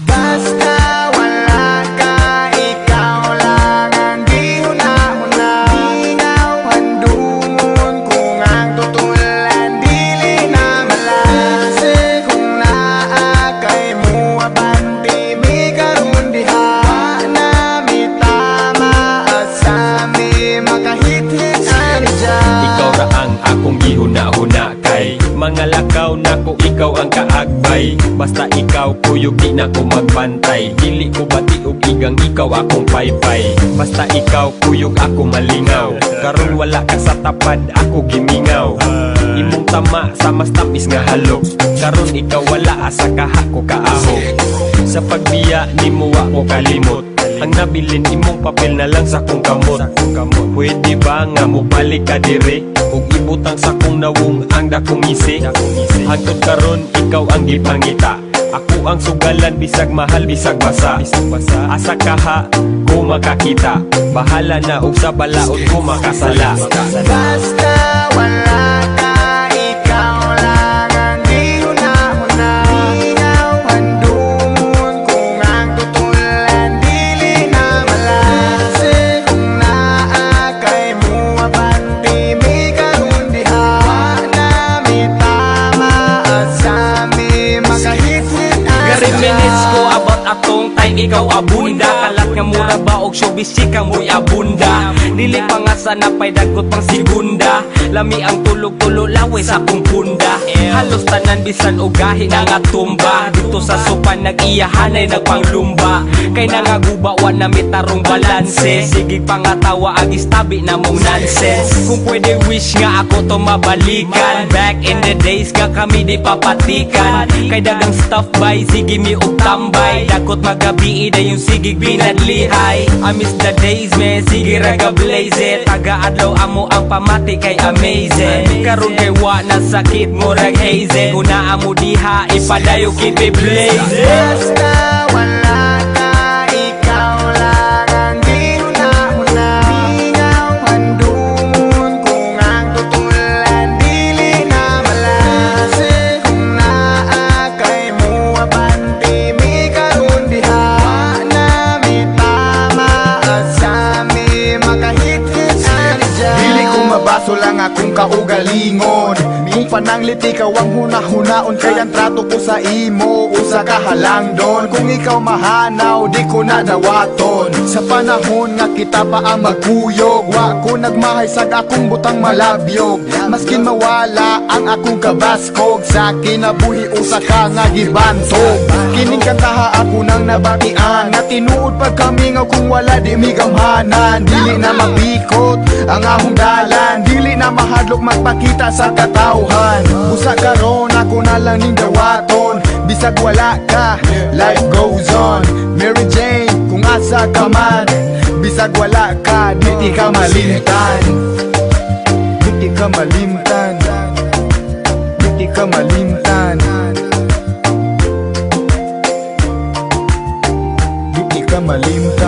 Basta wala ka, ikaw lang ang di huna-huna. Ingaw handungon kung ang tutulan dili na malase. Kung naa kay mo abanti mi karon diha na mi tama asami makahit-hit ani dyan. Ikaw ra ang akong gihuna-huna kay mga lakaw nako ikaw ang kaagbay. Basta ikaw kuyog di na ko magbantay. Dili ko bati og igang ikaw akong paypay. Basta ikaw kuyog ako malingaw. Karon wala ka sa tapad ako gimingaw. Imong tama sa mas tapis nga halok. Karon ikaw wala asa kaha ko kaaho. Sa pagbiya nimo wa ko kalimot. Ang nabilin imong papel na lang sa kong kamot. Pwede ba nga mo balik ka dire ug ibutang sa kong nawong ang dakong isi. Hangtod karon ikaw ang gipangita. Ako ang sugalan bisag mahal bisag basa. Asa kaha ko makakita. Bahala na ug sa balaod ko makasala. Basta wala ka, ikaw lang ang di huna-huna. Ingaw handungon kung ang tutulan dili na malase. Kung naa kay mo abanti mi karon diha na mi tama asami makahit-hit Gari minutes ko about atong time ikaw abunda. Kalat nga mura ba og showbiz chika mo'y abunda. Dili pa nga sana pay dagot pang segunda. Lami ang tulog-tulo laway sa akong punda. Halos tanan bisan og gahi na nga tumba. Dito sa sopan nag-iyahanay nagpanglumba. Kay nangagubawan na mitarong balanse. Sige pa nga tawa agis tabi na mong nonsense. Kung pwede wish nga ako to mabalikan. Back in the days nga kami di papatikan. Kay dagang stuff by sige mi og tambay. Dagot magabi ida yung sigig binadlihay. I miss the days man, sige raga blaze it. Taga-adlaw amo ang pamati kay amazing. Karon kay wa na sakit mo rag haze. Kung naa mo diha ipadayo keep it blazing. Basta wala ka, ikaw lang ang di huna-huna. Ingaw handungon kung ang tutulan dili na malase. Kung naa kay mo abanti mi karon diha na mi tama asami makahit-hit ani dyan. Dili ko mabaso lang akong kaugalingon. Kung pananglit ikaw ang huna-hunaon, kaya ang trato ko sa imo usa ka halang doon. Kung ikaw mahanaw, di ko na dawaton. Sa panahon nga kita pa ang magkuyog, wa ko nagmahay sa akong butang malabyog. Maskin mawala ang akong kabaskog, sa kinabuhi usa ka nga gibantog. Kining kantaha ako nang nabatian, nga tinuod pag kami nga kung wala di migamhanan. Dili na mapikot ang ahong dalan, dili na mahadlok magpakita sa katawhan. Usa karon ako na lang ning dawaton. Bisag wala ka, life goes on. Mary Jane, kung asa ka man. Bisag wala ka, di ka malimtan. Di ka malimtan. Di ka malimtan. Di ka malimtan.